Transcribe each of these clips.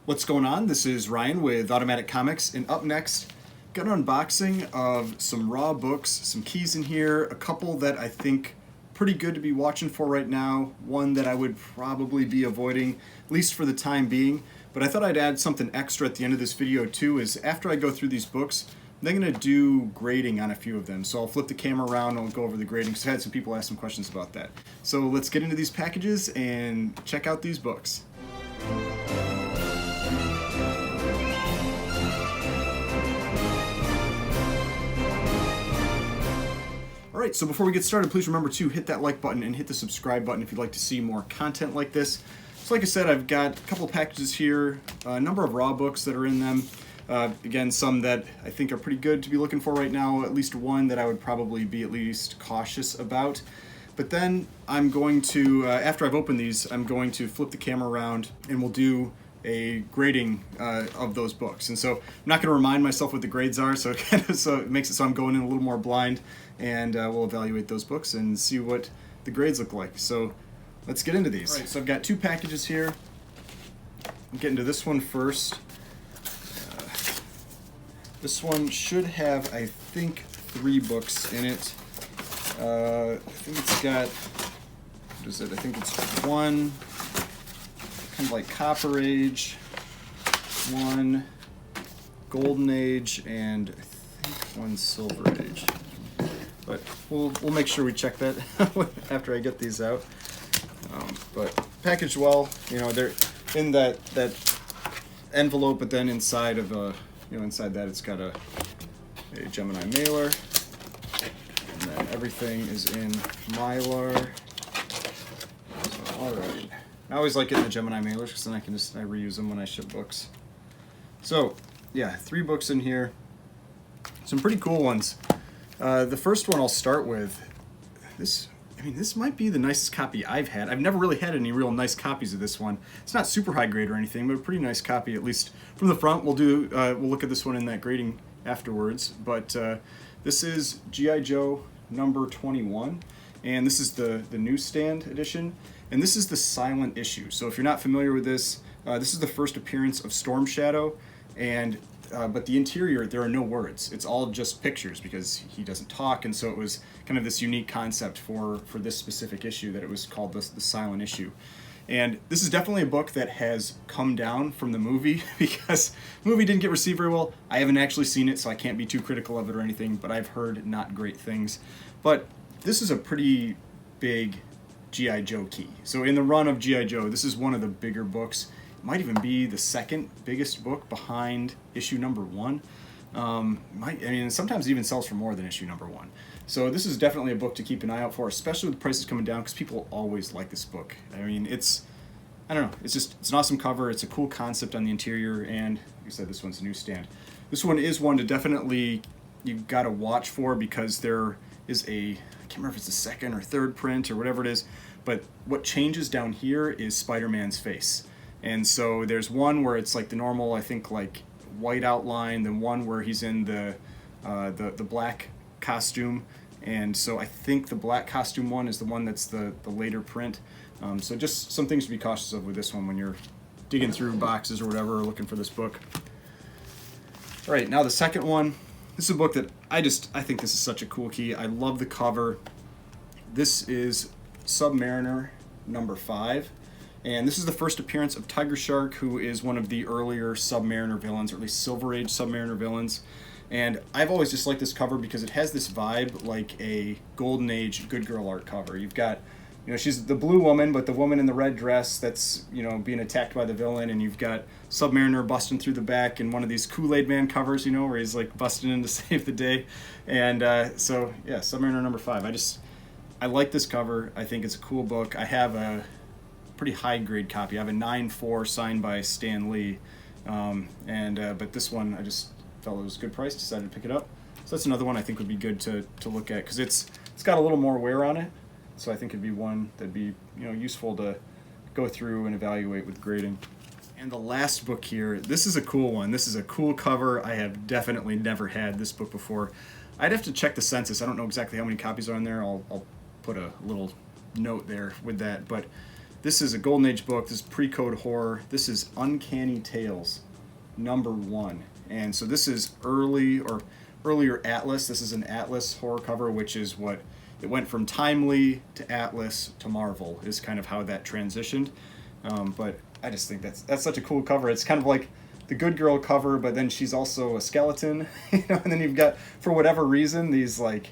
What's going on? This is Ryan with Automatic Comics, and up next, got an unboxing of some raw books, some keys in here, a couple that I think pretty good to be watching for right now, one that I would probably be avoiding, at least for the time being. But I thought I'd add something extra at the end of this video too, is after I go through these books, I'm going to do grading on a few of them. So I'll flip the camera around and I'll go over the grading, because I had some people ask some questions about that. So let's get into these packages and check out these books. Alright, so before we get started, please remember to hit that like button and hit the subscribe button if you'd like to see more content like this. So like I said, I've got a couple of packages here, a number of raw books that are in them. Again, some that I think are pretty good to be looking for right now, at least one that I would probably be at least cautious about. But then I'm going to, after I've opened these, I'm going to flip the camera around and we'll do a grading of those books. And so I'm not going to remind myself what the grades are, so it makes it so I'm going in a little more blind, and we'll evaluate those books and see what the grades look like. So let's get into these. All right, so I've got two packages here. I'm getting to this one first. This one should have, I think, 3 books in it. I think it's got, what is it? I think it's one kind of like Copper Age, one Golden Age, and I think one Silver Age. But we'll make sure we check that after I get these out. But packaged well, you know, they're in that envelope, but then inside of a, inside that it's got a Gemini mailer, and then everything is in Mylar. So, all right. I always like getting the Gemini mailers because then I reuse them when I ship books. So yeah, 3 books in here. Some pretty cool ones. The first one I'll start with. This might be the nicest copy I've had. I've never really had any real nice copies of this one. It's not super high grade or anything, but a pretty nice copy, at least from the front. We'll look at this one in that grading afterwards. But this is G.I. Joe number 21, and this is the newsstand edition, and this is the silent issue. So if you're not familiar with this, this is the first appearance of Storm Shadow, and but the interior, there are no words. It's all just pictures because he doesn't talk, and so it was kind of this unique concept for this specific issue that it was called the silent issue. And this is definitely a book that has come down from the movie because the movie didn't get received very well. I haven't actually seen it, so I can't be too critical of it or anything, but I've heard not great things. But this is a pretty big G.I. Joe key. So in the run of G.I. Joe, this is one of the bigger books. It might even be the second biggest book behind issue number 1. Sometimes it even sells for more than issue number 1. So this is definitely a book to keep an eye out for, especially with prices coming down, because people always like this book. I don't know, it's an awesome cover, it's a cool concept on the interior, and like I said, this one's a newsstand. This one is one to definitely, you've got to watch for, because there is I can't remember if it's the second or third print or whatever it is, but what changes down here is Spider-Man's face. And so there's one where it's like the normal, I think, like white outline, then one where he's in the black costume, and so I think the black costume one is the one that's the later print. So just some things to be cautious of with this one when you're digging through boxes or whatever, or looking for this book. All right, now the second one. This is a book that I think this is such a cool key. I love the cover. This is Submariner number 5. And this is the first appearance of Tiger Shark, who is one of the earlier Submariner villains, or at least Silver Age Submariner villains. And I've always just liked this cover because it has this vibe like a Golden Age Good Girl art cover. You've got, she's the blue woman, but the woman in the red dress that's, being attacked by the villain, and you've got Submariner busting through the back in one of these Kool-Aid Man covers, where he's like busting in to save the day. And so, yeah, Submariner number 5. I like this cover. I think it's a cool book. I have a pretty high grade copy. I have a 9.4 signed by Stan Lee, but this one I just felt it was a good price, decided to pick it up. So that's another one I think would be good to look at, because it's got a little more wear on it, so I think it'd be one that'd be useful to go through and evaluate with grading. And the last book here, this is a cool one. This is a cool cover. I have definitely never had this book before. I'd have to check the census. I don't know exactly how many copies are in there. I'll put a little note there with that, but This is a Golden Age book. This is pre-code horror. This is Uncanny Tales #1. And so this is earlier Atlas. This is an Atlas horror cover, which is what it went from Timely to Atlas to Marvel, is kind of how that transitioned. But I just think that's such a cool cover. It's kind of like the good girl cover, but then she's also a skeleton, you know. And then you've got, for whatever reason, these like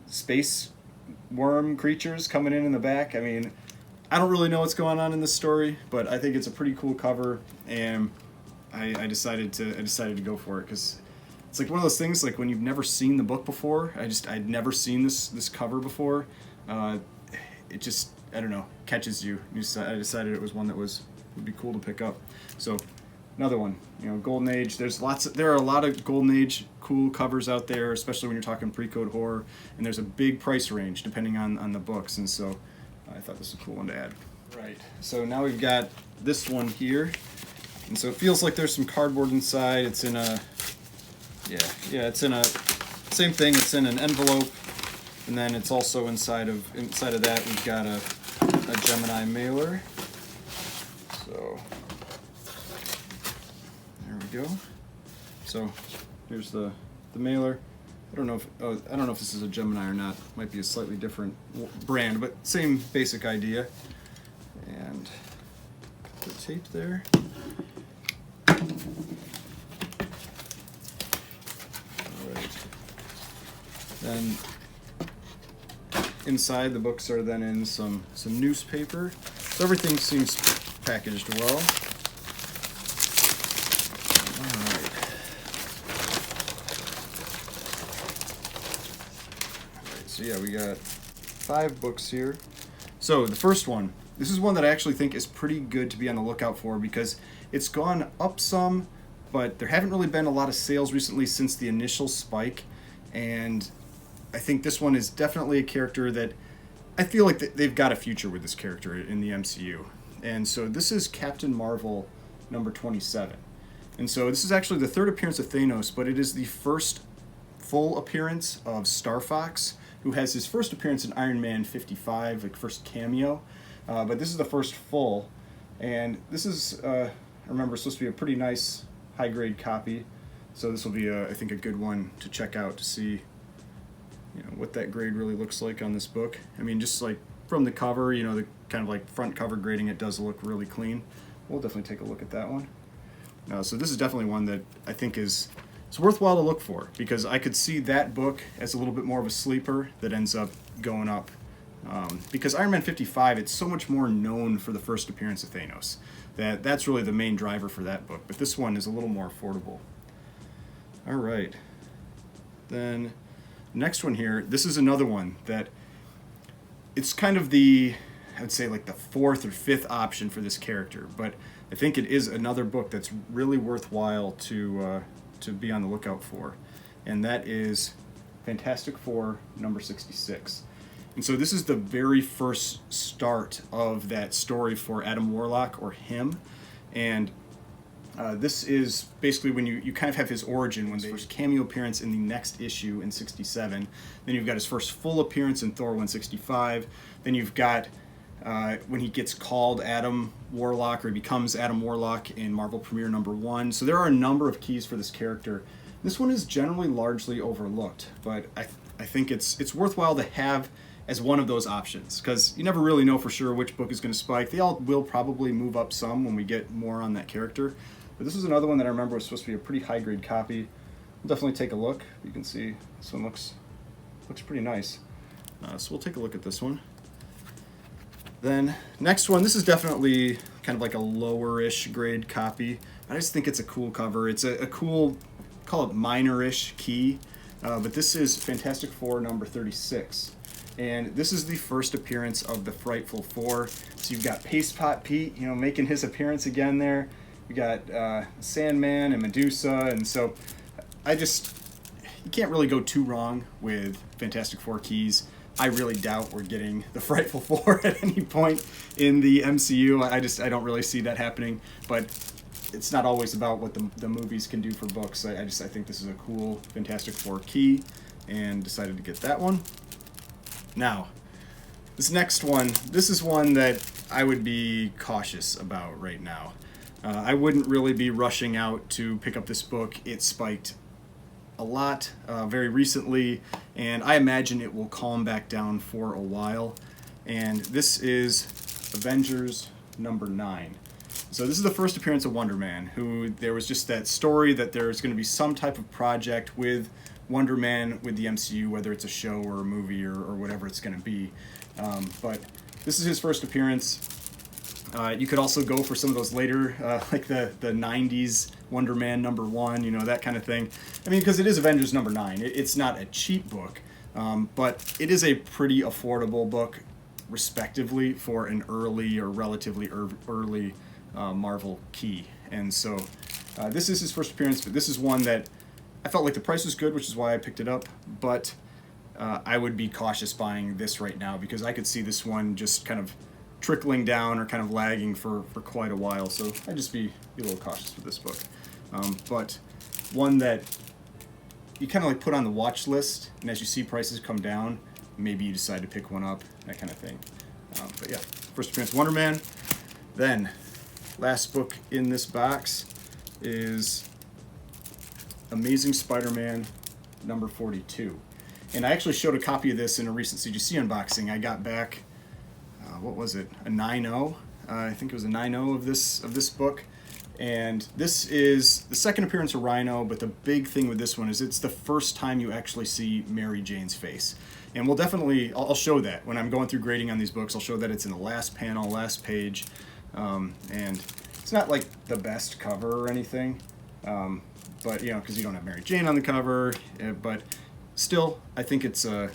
space worm creatures coming in the back. I mean, I don't really know what's going on in this story, but I think it's a pretty cool cover, and I decided to go for it because it's like one of those things, like when you've never seen the book before. I'd never seen this cover before. It just, I don't know, catches you. I decided it was one that would be cool to pick up. So another one, you know, Golden Age. There are a lot of Golden Age cool covers out there, especially when you're talking pre-code horror, and there's a big price range depending on the books, and so I thought this was a cool one to add. Right, so now we've got this one here, and so it feels like there's some cardboard inside. It's in a, it's in a, same thing, it's in an envelope, and then it's also inside of that we've got a Gemini mailer. So there we go. So here's the mailer. I don't know if this is a Gemini or not. It might be a slightly different brand, but same basic idea. And the tape there. All right. Then inside the books are then in some newspaper. So everything seems packaged well. So yeah, we got 5 books here. So the first one, this is one that I actually think is pretty good to be on the lookout for because it's gone up some, but there haven't really been a lot of sales recently since the initial spike. And I think this one is definitely a character that I feel like they've got a future with this character in the MCU. And so this is Captain Marvel #27. And so this is actually the 3rd appearance of Thanos, but it is the first full appearance of Star Fox, who has his first appearance in Iron Man 55, like first cameo. But this is the first full. And this is, I remember, supposed to be a pretty nice high-grade copy. So this will be, I think, a good one to check out to see, you know, what that grade really looks like on this book. I mean, just like from the cover, you know, the kind of like front cover grading, it does look really clean. We'll definitely take a look at that one. So this is definitely one that I think it's worthwhile to look for because I could see that book as a little bit more of a sleeper that ends up going up. Because Iron Man 55, it's so much more known for the first appearance of Thanos. That's really the main driver for that book. But this one is a little more affordable. All right. Then next one here, this is another one that it's kind of I would say like the 4th or 5th option for this character. But I think it is another book that's really worthwhile to be on the lookout for. And that is Fantastic Four #66. And so this is the very first start of that story for Adam Warlock, or him. And this is basically when you kind of have his origin, when his first cameo appearance in the next issue in 67. Then you've got his first full appearance in Thor 165. Then you've got when he gets called Adam Warlock, or he becomes Adam Warlock in Marvel Premiere #1. So there are a number of keys for this character. This one is generally largely overlooked, but I think it's worthwhile to have as one of those options, because you never really know for sure which book is going to spike. They all will probably move up some when we get more on that character. But this is another one that I remember was supposed to be a pretty high-grade copy. We'll definitely take a look. You can see this one looks pretty nice. So we'll take a look at this one. Then next one, this is definitely kind of like a lower-ish grade copy. I just think it's a cool cover. It's a cool, call it minor-ish key. But this is Fantastic Four #36. And this is the first appearance of the Frightful Four. So you've got Paste Pot Pete, you know, making his appearance again there. You got Sandman and Medusa, and so you can't really go too wrong with Fantastic Four keys. I really doubt we're getting the Frightful Four at any point in the MCU. I don't really see that happening, but it's not always about what the movies can do for books. I think this is a cool Fantastic Four key, and decided to get that one. Now, this next one, this is one that I would be cautious about right now. I wouldn't really be rushing out to pick up this book. It spiked a lot very recently, and I imagine it will calm back down for a while. And this is Avengers number 9. So this is the first appearance of Wonder Man, who there was just that story that there's going to be some type of project with Wonder Man with the MCU, whether it's a show or a movie or whatever it's going to be. But this is his first appearance. You could also go for some of those later, like the 90s Wonder Man number 1, you know, that kind of thing. I mean, because it is Avengers number 9. It's not a cheap book, but it is a pretty affordable book, respectively, for an early or relatively early Marvel key. And so this is his first appearance, but this is one that I felt like the price was good, which is why I picked it up, but I would be cautious buying this right now because I could see this one just kind of trickling down or kind of lagging for quite a while, so I'd just be a little cautious with this book. But one that you kind of like put on the watch list, and as you see prices come down, maybe you decide to pick one up, that kind of thing. But yeah, first appearance Wonder Man. Then, last book in this box is Amazing Spider-Man number 42. And I actually showed a copy of this in a recent CGC unboxing. I got back, what was it, a 9.0? I think it was a 9.0 of this book. And this is the second appearance of Rhino, but the big thing with this one is it's the first time you actually see Mary Jane's face. And we'll definitely, I'll show that when I'm going through grading on these books. I'll show that it's in the last panel, last page. And it's not like the best cover or anything, but you know, because you don't have Mary Jane on the cover, but still, I think it's a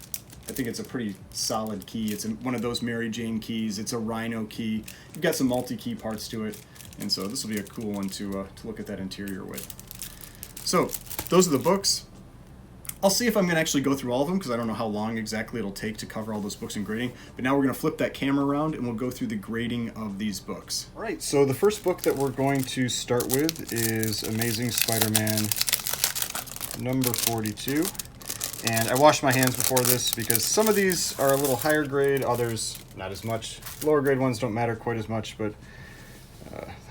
pretty solid key. It's one of those Mary Jane keys. It's a Rhino key. You've got some multi-key parts to it, and so this will be a cool one to look at that interior with. So those are the books. I'll see if I'm going to actually go through all of them because I don't know how long exactly it'll take to cover all those books in grading. But now we're going to flip that camera around and we'll go through the grading of these books. All right, so the first book that we're going to start with is Amazing Spider-Man number 42. And I washed my hands before this because some of these are a little higher grade, others not as much. Lower grade ones don't matter quite as much, but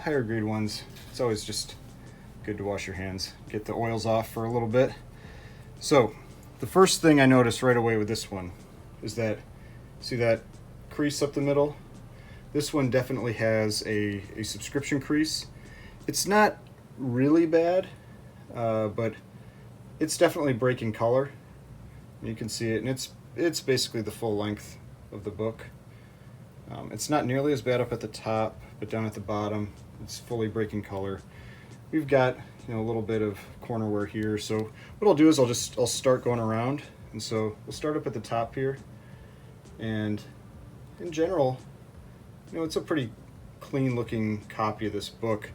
higher grade ones, it's always just good to wash your hands, get the oils off for a little bit. So the first thing I noticed right away with this one is that, see that crease up the middle? This one definitely has a subscription crease. It's not really bad, but it's definitely breaking color. You can see it, and it's basically the full length of the book. It's not nearly as bad up at the top, but down at the bottom, it's fully breaking color. We've got, you know, a little bit of corner wear here, so what I'll do is I'll start going around, and so we'll start up at the top here, and in general, you know, it's a pretty clean looking copy of this book.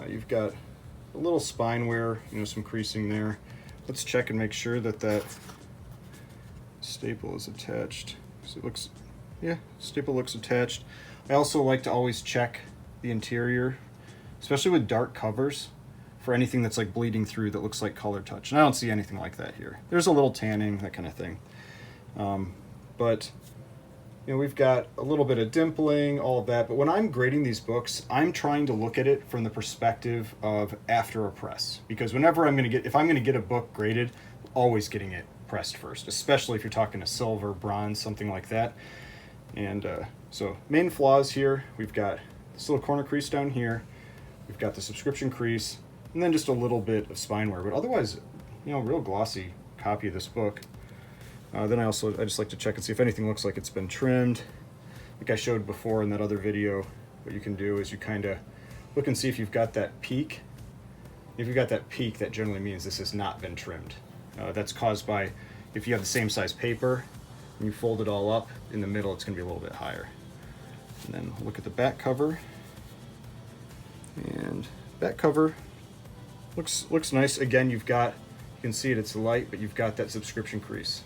You've got a little spine wear, you know, some creasing there. Let's check and make sure that that staple is attached. So it looks, yeah, staple looks attached. I also like to always check the interior, especially with dark covers, for anything that's like bleeding through that looks like color touch. And I don't see anything like that here. There's a little tanning, that kind of thing. But you know, we've got a little bit of dimpling, all of that. But when I'm grading these books, I'm trying to look at it from the perspective of after a press. Because whenever if I'm gonna get a book graded, always getting it pressed first, especially if you're talking a silver, bronze, something like that. And so main flaws here, we've got this little corner crease down here. We've got the subscription crease, and then just a little bit of spine wear. But otherwise, you know, real glossy copy of this book. Then I just like to check and see if anything looks like it's been trimmed. Like I showed before in that other video, what you can do is you kind of look and see if you've got that peak. If you've got that peak, that generally means this has not been trimmed. That's caused by, if you have the same size paper and you fold it all up, in the middle it's going to be a little bit higher. And then look at the back cover. And back cover looks nice. Again, you can see it, it's light, but you've got that subscription crease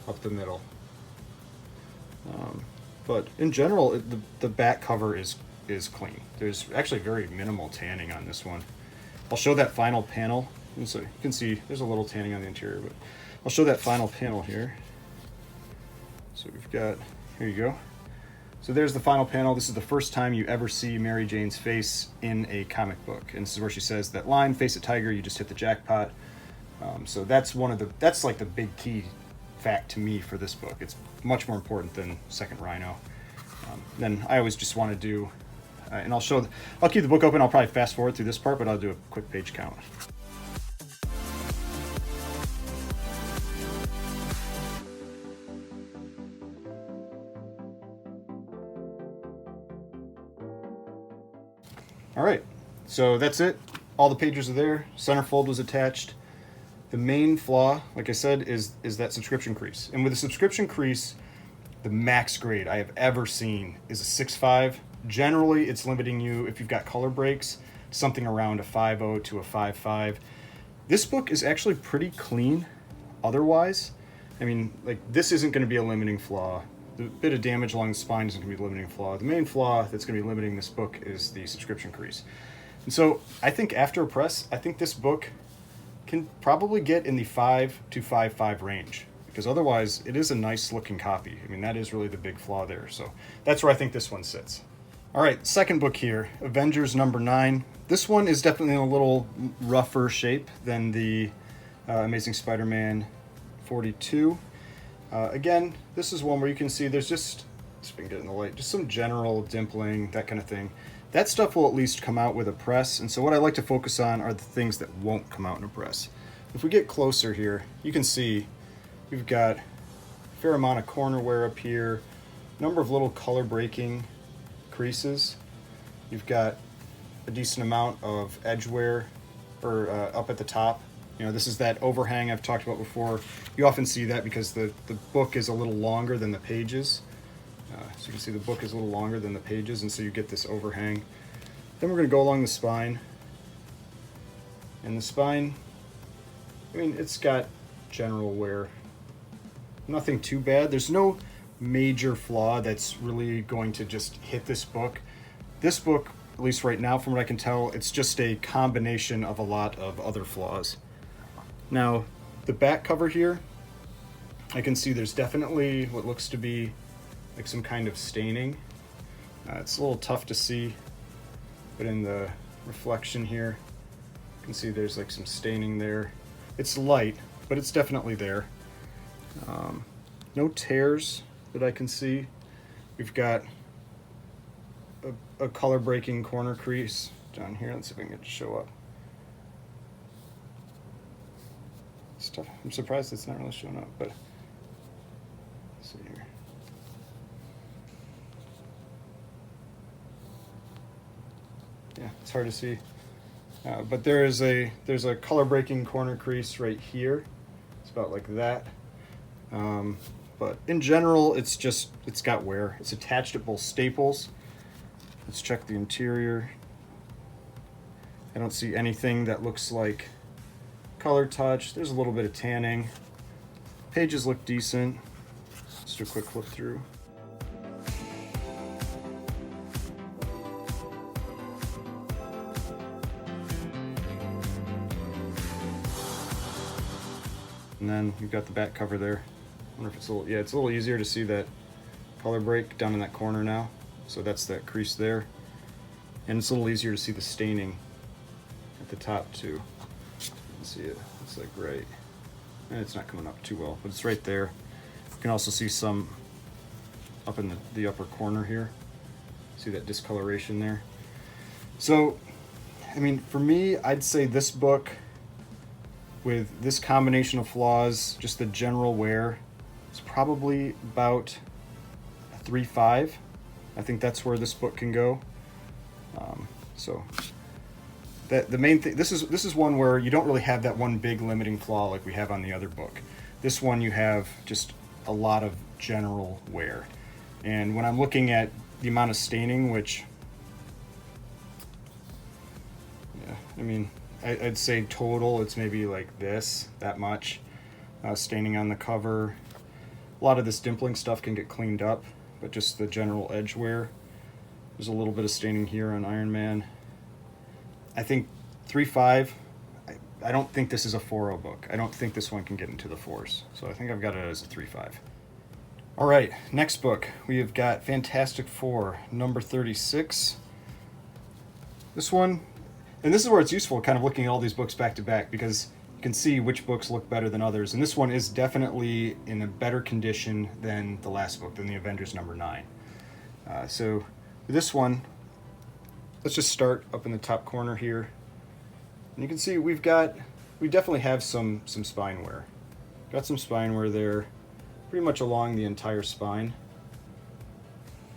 up the middle. But in general, the back cover is clean. There's actually very minimal tanning on this one. I'll show that final panel. And so you can see there's a little tanning on the interior, but I'll show that final panel here. So we've got, here you go. So there's the final panel. This is the first time you ever see Mary Jane's face in a comic book. And this is where she says that line, "Face a tiger, you just hit the jackpot." So that's like the big key fact to me for this book. It's much more important than Second Rhino. Then I always just want to do, and I'll keep the book open. I'll probably fast forward through this part, but I'll do a quick page count. All right, so that's it. All the pages are there. Centerfold was attached. The main flaw, like I said, is that subscription crease. And with a subscription crease, the max grade I have ever seen is a 6.5. Generally, it's limiting you, if you've got color breaks, something around a 5.0 to a 5.5. This book is actually pretty clean otherwise. I mean, like, this isn't going to be a limiting flaw. The bit of damage along the spine isn't going to be a limiting flaw. The main flaw that's going to be limiting this book is the subscription crease. And so I think after a press, I think this book can probably get in the 5 to 5.5 range, because otherwise it is a nice looking copy. I mean, that is really the big flaw there. So that's where I think this one sits. All right, second book here, Avengers number 9. This one is definitely in a little rougher shape than the Amazing Spider-Man 42. Again, this is one where you can see there's just been getting the light, just some general dimpling, that kind of thing. That stuff will at least come out with a press, and so what I like to focus on are the things that won't come out in a press. If we get closer here, you can see we've got a fair amount of corner wear up here, number of little color breaking creases. You've got a decent amount of edge wear or up at the top. You know, this is that overhang I've talked about before. You often see that because the book is a little longer than the pages. So you can see the book is a little longer than the pages, and so you get this overhang. Then we're going to go along the spine. And the spine, I mean, it's got general wear. Nothing too bad. There's no major flaw that's really going to just hit this book. This book, at least right now, from what I can tell, it's just a combination of a lot of other flaws. Now, the back cover here, I can see there's definitely what looks to be like some kind of staining. It's a little tough to see, but in the reflection here, you can see there's like some staining there. It's light, but it's definitely there. No tears that I can see. We've got a color breaking corner crease down here. Let's see if I can get it to show up. Stuff. I'm surprised it's not really showing up, but let's see here. Yeah, it's hard to see, but there's a color breaking corner crease right here. It's about like that, but in general, it's got wear. It's attached at both staples. Let's check the interior. I don't see anything that looks like color touch. There's a little bit of tanning. Pages look decent. Let's do a quick flip through. And then you've got the back cover there. I wonder if it's it's a little easier to see that color break down in that corner now. So that's that crease there. And it's a little easier to see the staining at the top too. You can see it, it's like right, and it's not coming up too well, but it's right there. You can also see some up in the upper corner here. See that discoloration there? So, I mean, for me, I'd say this book, with this combination of flaws, just the general wear, it's probably about a 3.5. I think that's where this book can go. So that the main thing, this is one where you don't really have that one big limiting flaw like we have on the other book. This one you have just a lot of general wear. And when I'm looking at the amount of staining, which, yeah, I mean, I'd say total, it's maybe like that much staining on the cover. A lot of this dimpling stuff can get cleaned up, but just the general edge wear. There's a little bit of staining here on Iron Man. I think 3.5, I don't think this is a 4.0 book. I don't think this one can get into the 4s. So I think I've got it as a 3.5. All right, next book. We have got Fantastic Four, number 36. This one, and this is where it's useful kind of looking at all these books back to back, because you can see which books look better than others. And this one is definitely in a better condition than the last book, than the Avengers number 9. So this one, let's just start up in the top corner here. And you can see we definitely have some spine wear. Got some spine wear there, pretty much along the entire spine.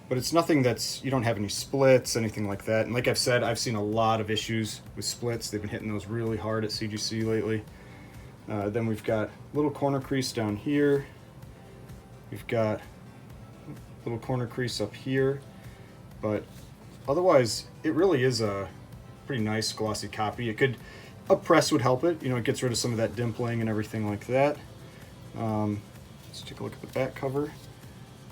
But it's nothing you don't have any splits, anything like that. And like I've said, I've seen a lot of issues with splits. They've been hitting those really hard at CGC lately. Then we've got a little corner crease down here. We've got a little corner crease up here. But otherwise, it really is a pretty nice glossy copy. A press would help it. It gets rid of some of that dimpling and everything like that. Let's take a look at the back cover.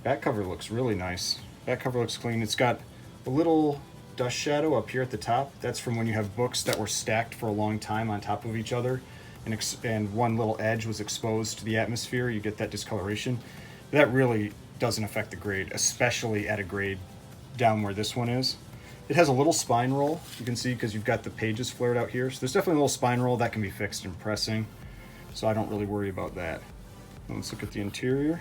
Back cover looks really nice. Back cover looks clean. It's got a little dust shadow up here at the top. That's from when you have books that were stacked for a long time on top of each other, and one little edge was exposed to the atmosphere. You get that discoloration. That really doesn't affect the grade, especially at a grade down where this one is. It has a little spine roll, you can see, because you've got the pages flared out here. So there's definitely a little spine roll that can be fixed in pressing. So I don't really worry about that. Let's look at the interior.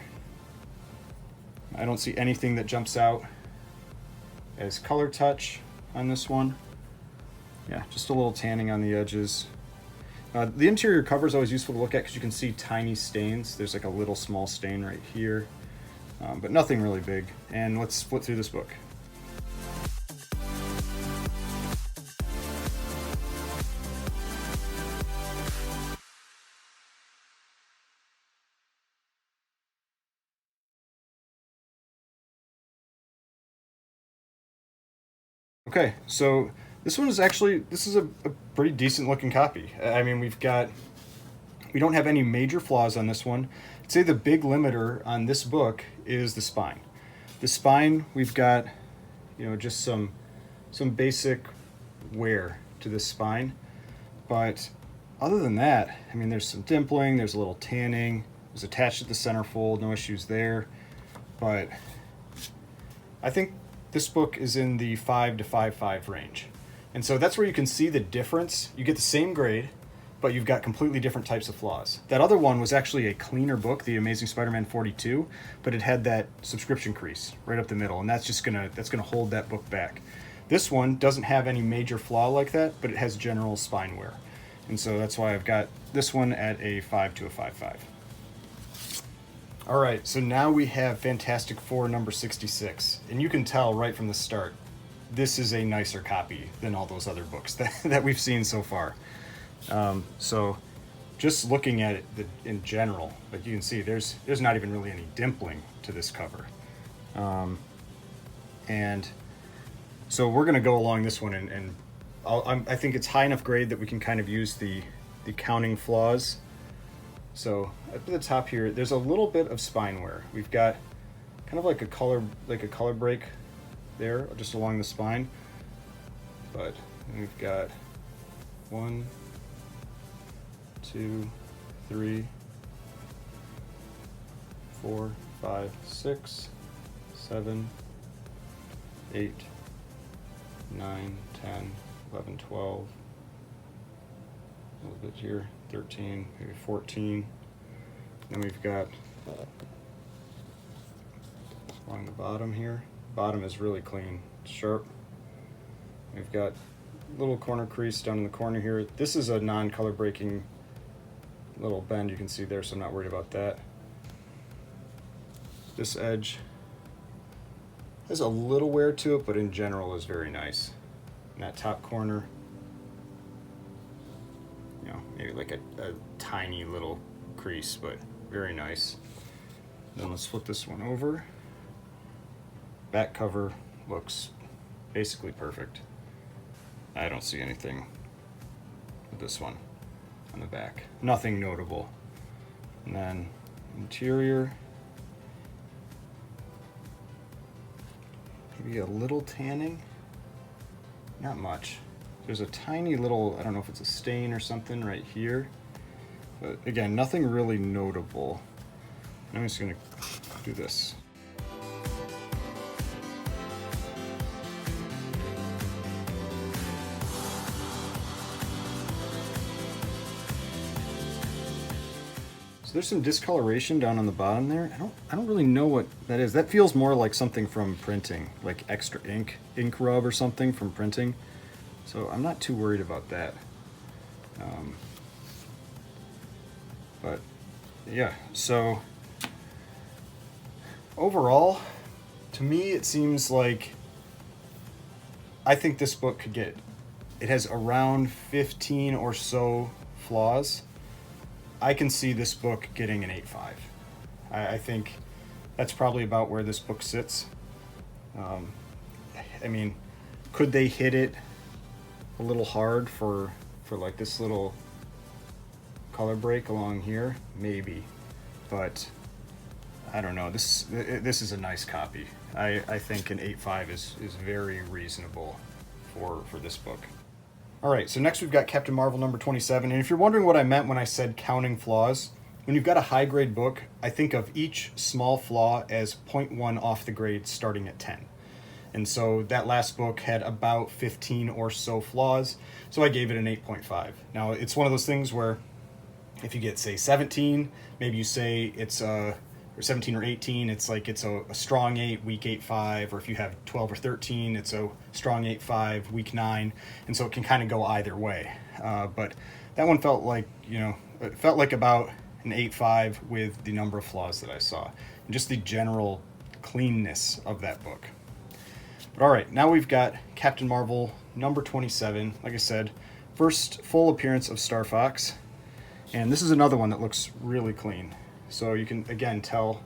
I don't see anything that jumps out as color touch on this one. Yeah, just a little tanning on the edges. The interior cover is always useful to look at because you can see tiny stains. There's like a little small stain right here, but nothing really big. And let's flip through this book. Okay, so this is a pretty decent looking copy. I mean, we don't have any major flaws on this one. I'd say the big limiter on this book is the spine. The spine, we've got, just some basic wear to the spine. But other than that, I mean, there's some dimpling, there's a little tanning, it was attached at the centerfold, no issues there. But I think this book is in the 5 to 5.5 range. And so that's where you can see the difference. You get the same grade, but you've got completely different types of flaws. That other one was actually a cleaner book, The Amazing Spider-Man 42, but it had that subscription crease right up the middle, and that's gonna hold that book back. This one doesn't have any major flaw like that, but it has general spine wear. And so that's why I've got this one at a 5 to a 5.5. All right, so now we have Fantastic Four number 66, and you can tell right from the start, this is a nicer copy than all those other books that we've seen so far. So just looking at it in general, like you can see, there's not even really any dimpling to this cover. And so we're gonna go along this one, and I think it's high enough grade that we can kind of use the counting flaws. So up at the top here, there's a little bit of spine wear. We've got kind of like a color break there, just along the spine. But we've got 1, 2, 3, 4, 5, 6, 7, 8, 9, 10, 11, 12. A little bit here, 13, maybe 14. Then we've got along the bottom here. Bottom is really clean, sharp. We've got a little corner crease down in the corner here. This is a non-color breaking little bend you can see there, so I'm not worried about that. This edge has a little wear to it, but in general is very nice. And that top corner, maybe like a tiny little crease, but very nice. Then let's flip this one over. Back cover looks basically perfect. I don't see anything with this one on the back. Nothing notable. And then interior, maybe a little tanning, not much. There's a tiny little, I don't know if it's a stain or something right here, but again, nothing really notable. I'm just gonna do this. So there's some discoloration down on the bottom there. I don't really know what that is. That feels more like something from printing, like extra ink rub or something from printing. So I'm not too worried about that. But yeah, so overall, to me, it seems like I think this book could get, it has around 15 or so flaws. I can see this book getting an 8.5. I think that's probably about where this book sits. I mean, could they hit it a little hard for like this little color break along here? Maybe, but I don't know. This is a nice copy. I think an 8.5 is very reasonable for this book. All right, so next we've got Captain Marvel number 27. And if you're wondering what I meant when I said counting flaws, when you've got a high grade book, I think of each small flaw as 0.1 off the grade starting at 10. And so that last book had about 15 or so flaws, so I gave it an 8.5. Now, it's one of those things where if you get, say, 17, maybe you say it's or 17 or 18, it's like it's a strong 8, weak 8.5, or if you have 12 or 13, it's a strong 8.5, weak 9, and so it can kind of go either way. But that one felt like, it felt like about an 8.5 with the number of flaws that I saw, and just the general cleanness of that book. But all right, now we've got Captain Marvel number 27. Like I said, first full appearance of Star Fox, and this is another one that looks really clean. So you can, again, tell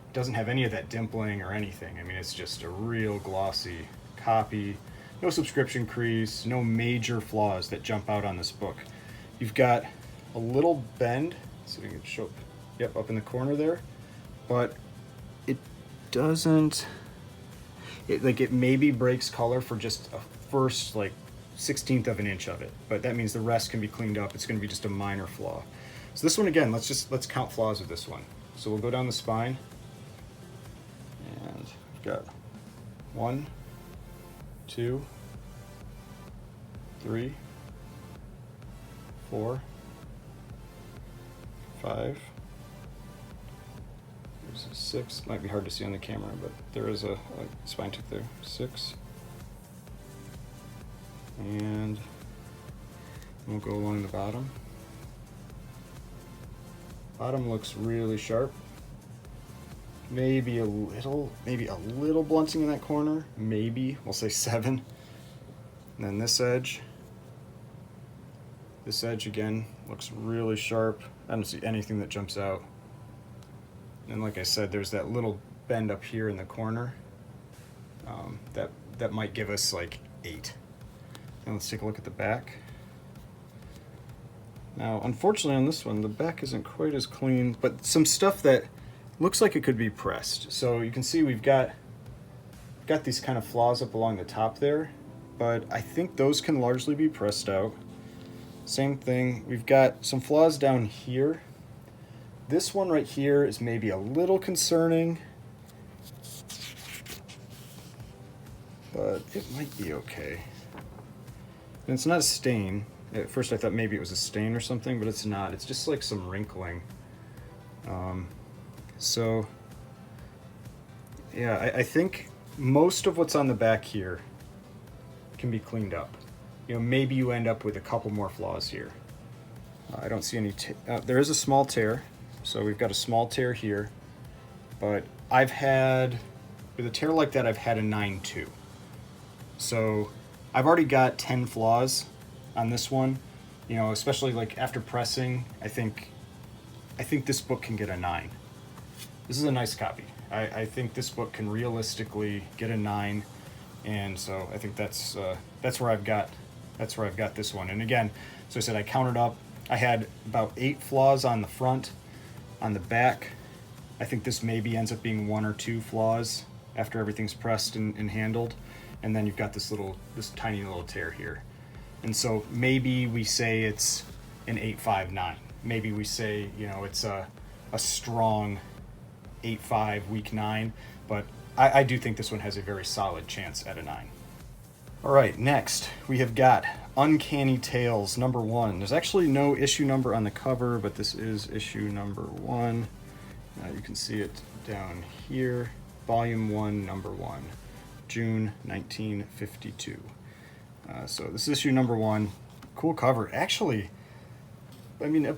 it doesn't have any of that dimpling or anything. I mean, it's just a real glossy copy. No subscription crease, no major flaws that jump out on this book. You've got a little bend, so we can show, yep, up in the corner there, but it doesn't, it maybe breaks color for just a first, like, 1/16 of an inch of it, but that means the rest can be cleaned up. It's going to be just a minor flaw. So this one, again, let's count flaws with this one. So we'll go down the spine, and we've got 1, 2, 3, 4, 5. There's a 6. Might be hard to see on the camera, but there is a spine tooth there. 6. And we'll go along the bottom. Bottom looks really sharp. Maybe a little blunting in that corner. Maybe, we'll say 7. And then this edge again looks really sharp. I don't see anything that jumps out. And like I said, there's that little bend up here in the corner. That might give us like 8. And let's take a look at the back. Now, unfortunately on this one, the back isn't quite as clean, but some stuff that looks like it could be pressed. So you can see we've got these kind of flaws up along the top there, but I think those can largely be pressed out. Same thing, we've got some flaws down here. This one right here is maybe a little concerning, but it might be okay. And it's not a stain. At first I thought maybe it was a stain or something, but it's not. It's just like some wrinkling. So yeah, I think most of what's on the back here can be cleaned up. Maybe you end up with a couple more flaws here. I don't see any, there is a small tear. So we've got a small tear here, but with a tear like that, I've had a 9.2. So I've already got 10 flaws on this one, especially like after pressing. I think this book can get a 9. This is a nice copy. I think this book can realistically get a 9, and so I think that's where I've got this one. And again, so I said I counted up. I had about 8 flaws on the front. On the back, I think this maybe ends up being 1 or 2 flaws after everything's pressed and handled, and then you've got this tiny little tear here. And so maybe we say it's an 8.59. Maybe we say, it's a strong 8.5, week 9, but I do think this one has a very solid chance at a 9. All right, next we have got Uncanny Tales number 1. There's actually no issue number on the cover, but this is issue number 1. You can see it down here. Volume 1, number 1, June 1952. So this is issue number 1. Cool cover. Actually, I mean,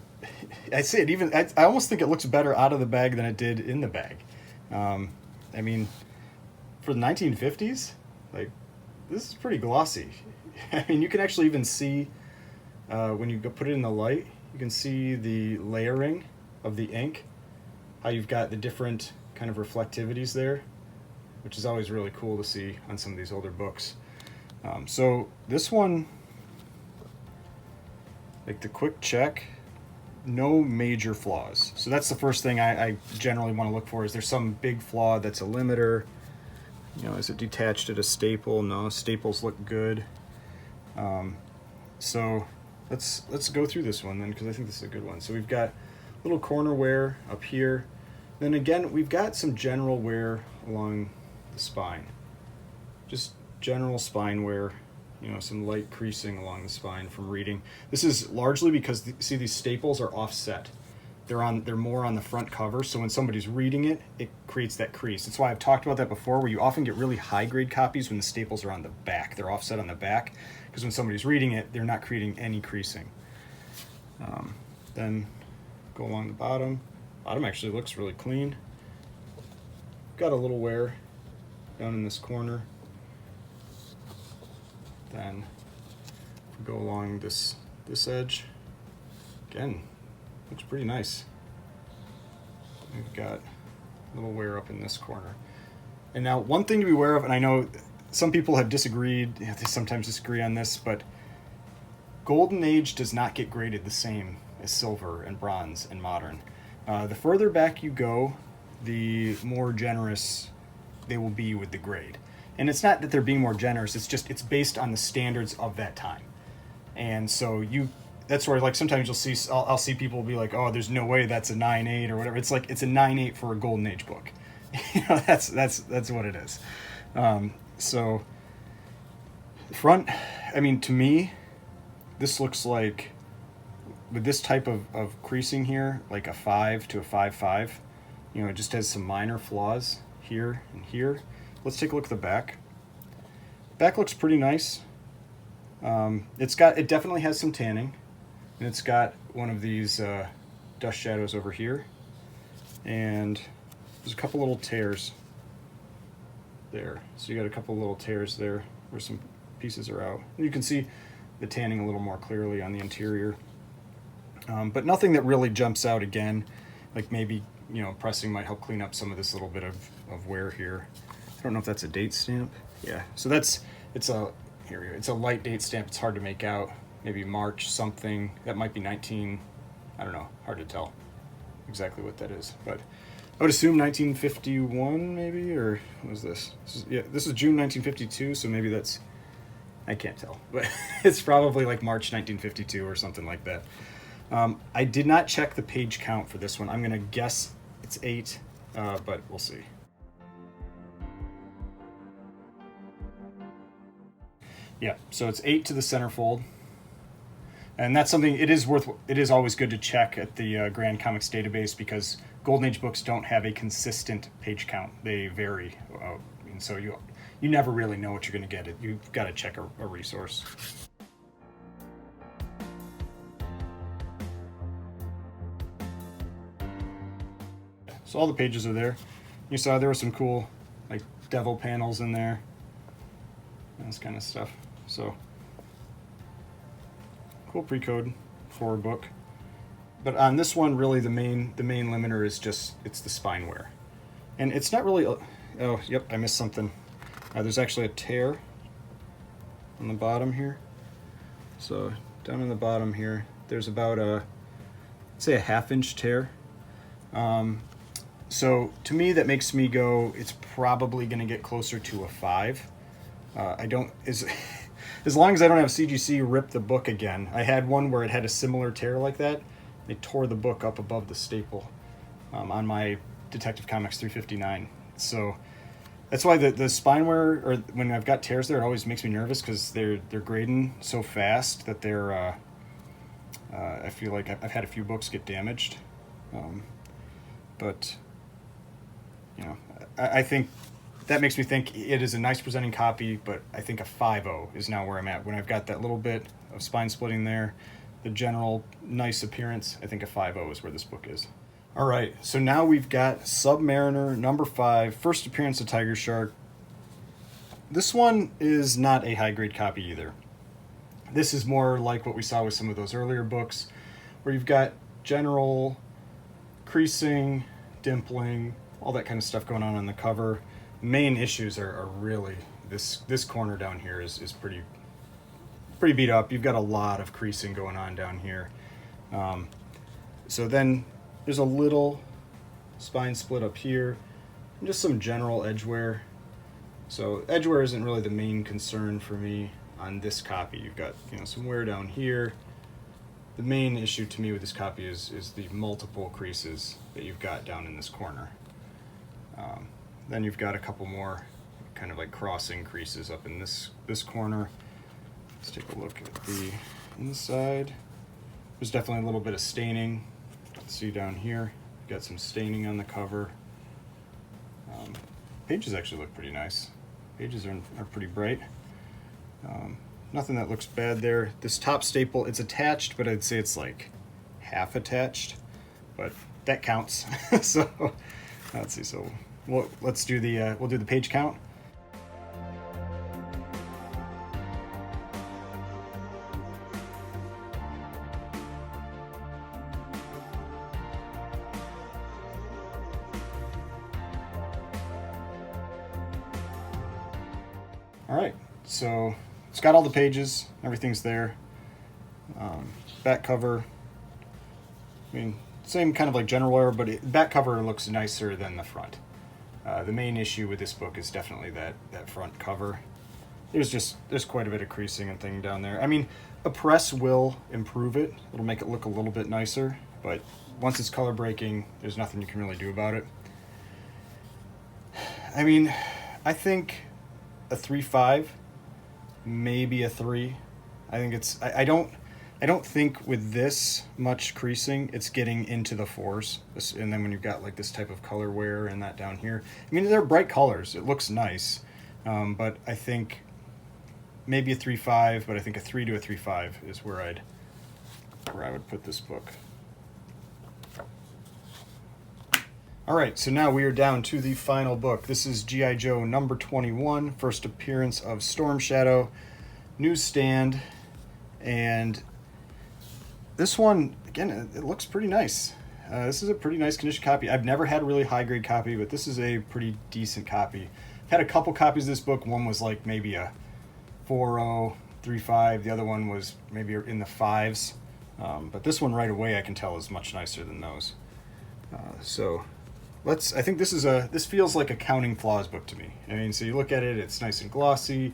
I say it even, I almost think it looks better out of the bag than it did in the bag. I mean, for the 1950s, like, this is pretty glossy. I mean, you can actually even see, when you go put it in the light, you can see the layering of the ink, how you've got the different kind of reflectivities there, which is always really cool to see on some of these older books. So this one, like the quick check, no major flaws. So that's the first thing I generally want to look for. Is there some big flaw that's a limiter? You know, is it detached at a staple? No, staples look good. So let's go through this one then, because I think this is a good one. So we've got little corner wear up here. Then again, we've got some general wear along the spine. Just general spine wear, you know, some light creasing along the spine from reading. This is largely because, see, these staples are offset. They're more on the front cover, so when somebody's reading it, it creates that crease. That's why I've talked about that before, where you often get really high-grade copies when the staples are on the back. They're offset on the back, because when somebody's reading it, they're not creating any creasing. Then go along the bottom. Bottom actually looks really clean. Got a little wear down in this corner. Then go along this edge. Again, looks pretty nice. We've got a little wear up in this corner. And now, one thing to be aware of, and I know some people have disagreed, they sometimes disagree on this, but Golden Age does not get graded the same as silver and bronze and modern. The further back you go, the more generous they will be with the grade. And it's not that they're being more generous, it's based on the standards of that time. And so that's where, like, sometimes you'll see, I'll see people be like, oh, there's no way that's a 9.8 or whatever. It's like, it's a 9.8 for a Golden Age book. You know, that's what it is. So the front, I mean, to me, this looks like, with this type of creasing here, like a 5 to a 5.5. You know, it just has some minor flaws here and here. Let's take a look at the back. Back looks pretty nice. It definitely has some tanning, and it's got one of these dust shadows over here, and there's a couple little tears there. So you got a couple little tears there where some pieces are out. And you can see the tanning a little more clearly on the interior. But nothing that really jumps out again. Like maybe, you know, pressing might help clean up some of this little bit of wear here. I don't know if that's a date stamp. Yeah, so it's a light date stamp. It's hard to make out. Maybe March something. That might be 19, I don't know, hard to tell exactly what that is. But I would assume 1951 maybe, or what was this? This is June 1952, so maybe that's, I can't tell. But it's probably like March 1952 or something like that. I did not check the page count for this one. I'm going to guess it's 8, but we'll see. Yeah, so it's 8 to the centerfold. And that's something, it is always good to check at the Grand Comics database, because Golden Age books don't have a consistent page count. They vary. And so you never really know what you're going to get. You've got to check a resource. So all the pages are there. You saw there were some cool, like, devil panels in there, and this kind of stuff. So cool pre-code for a book. But on this one, really the main limiter is just, it's the spine wear, and it's not really. Oh, yep, I missed something. There's actually a tear on the bottom here. So down in the bottom here, there's about say a 1/2-inch tear. So to me, that makes me go, it's probably going to get closer to a 5. As long as I don't have CGC rip the book again. I had one where it had a similar tear like that. They tore the book up above the staple on my Detective Comics 359. So that's why the spine wear, or when I've got tears there, it always makes me nervous because they're grading so fast that they're I feel like I've had a few books get damaged, but you know, I think that makes me think it is a nice presenting copy, but I think a 5.0 is now where I'm at. When I've got that little bit of spine splitting there, the general nice appearance, I think a 5.0 is where this book is. All right, so now we've got Submariner number 5, first appearance of Tiger Shark. This one is not a high grade copy either. This is more like what we saw with some of those earlier books, where you've got general creasing, dimpling, all that kind of stuff going on the cover. Main issues are really, this corner down here is pretty beat up. You've got a lot of creasing going on down here. So then there's a little spine split up here, and just some general edge wear. So edge wear isn't really the main concern for me on this copy. You've got, you know, some wear down here. The main issue to me with this copy is the multiple creases that you've got down in this corner. Then you've got a couple more kind of like crossing creases up in this corner. Let's take a look at the inside. There's definitely a little bit of staining. Let's see down here. Got some staining on the cover. Pages actually look pretty nice. Pages are pretty bright. Nothing that looks bad there. This top staple, it's attached, but I'd say it's like half attached, but that counts. So let's see. So let's do we'll do the page count. All right, so it's got all the pages, everything's there. Back cover, I mean, same kind of like general wear, but back cover looks nicer than the front. The main issue with this book is definitely that front cover. There's quite a bit of creasing and thing down there. I mean, a press will improve it. It'll make it look a little bit nicer, but once it's color breaking, there's nothing you can really do about it. I mean, I think a 3.5, maybe a 3. I think it's, I don't think with this much creasing it's getting into the 4s. And then when you've got like this type of color wear and that down here, I mean, they're bright colors, it looks nice, but I think maybe a 3.5, but I think a 3 to a 3.5 is where I would put this book. All right, so now we are down to the final book. This is G.I. Joe number 21, first appearance of Storm Shadow, newsstand, and this one, again, it looks pretty nice. This is a pretty nice condition copy. I've never had a really high-grade copy, but this is a pretty decent copy. I've had a couple copies of this book. One was like maybe a 4.0, 3.5. The other one was maybe in the 5s. But this one right away I can tell is much nicer than those. So I think this feels like a counting flaws book to me. I mean, so you look at it, it's nice and glossy,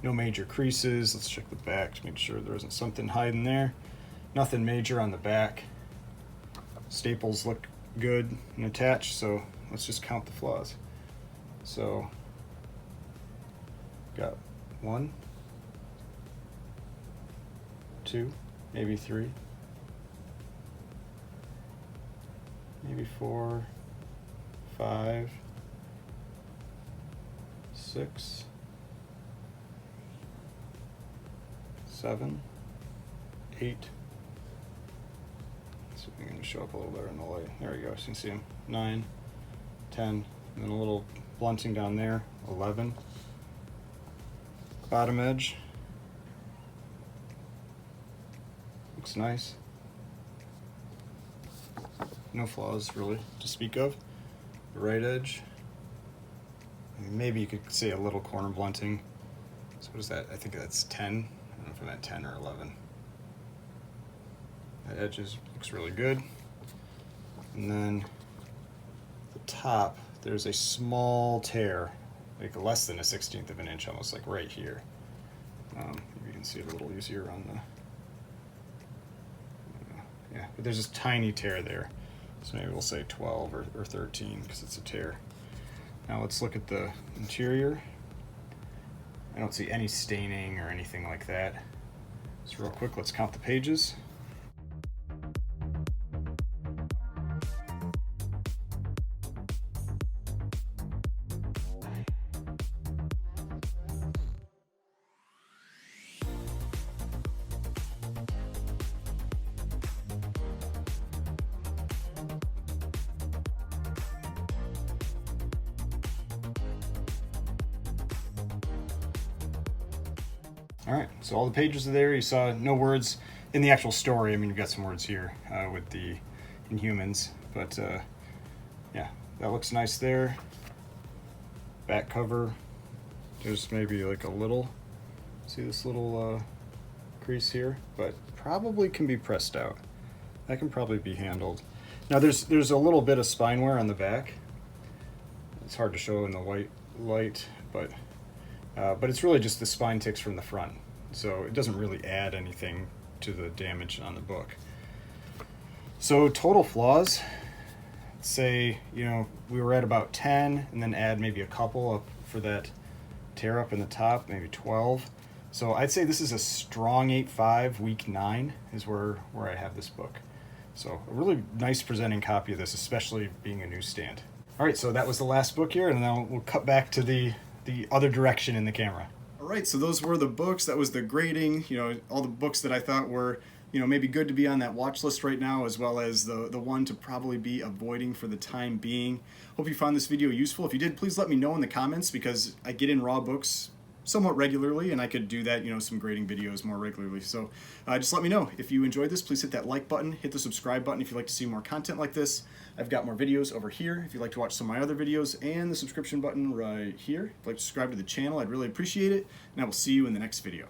no major creases. Let's check the back to make sure there isn't something hiding there. Nothing major on the back. Staples look good and attached, so let's just count the flaws. So, got 1, 2, maybe 3, maybe 4, 5, 6, 7, 8. So I'm going to show up a little better in the light. There we go. So you can see them. 9, 10, and then a little blunting down there. 11. Bottom edge. Looks nice. No flaws really to speak of. The right edge. Maybe you could say a little corner blunting. So what is that? I think that's 10. I don't know if I'm at 10 or 11. That edge looks really good. And then the top, there's a small tear, like less than a 1/16 of an inch, almost like right here. Maybe you can see it a little easier on the, yeah, but there's this tiny tear there. So maybe we'll say 12 or 13 because it's a tear. Now let's look at the interior. I don't see any staining or anything like that. So real quick, let's count the pages. All right, so all the pages are there. You saw no words in the actual story. I mean, you've got some words here with the Inhumans, but yeah, that looks nice there. Back cover, there's maybe like a little, see this little crease here, but probably can be pressed out. That can probably be handled. Now there's a little bit of spine wear on the back. It's hard to show in the white light, but it's really just the spine ticks from the front, so it doesn't really add anything to the damage on the book. So total flaws, say, you know, we were at about 10, and then add maybe a couple up for that tear up in the top, maybe 12. So I'd say this is a strong 8.5, week 9 is where I have this book. So a really nice presenting copy of this, especially being a newsstand. All right, so that was the last book here, and then we'll cut back to the other direction in the camera. All right, so those were the books. That was the grading, you know, all the books that I thought were, you know, maybe good to be on that watch list right now, as well as the one to probably be avoiding for the time being. Hope you found this video useful. If you did, please let me know in the comments, because I get in raw books somewhat regularly, and I could do that, you know, some grading videos more regularly. So just let me know. If you enjoyed this, please hit that like button, hit the subscribe button if you'd like to see more content like this. I've got more videos over here if you'd like to watch some of my other videos, and the subscription button right here. If you'd like to subscribe to the channel, I'd really appreciate it, and I will see you in the next video.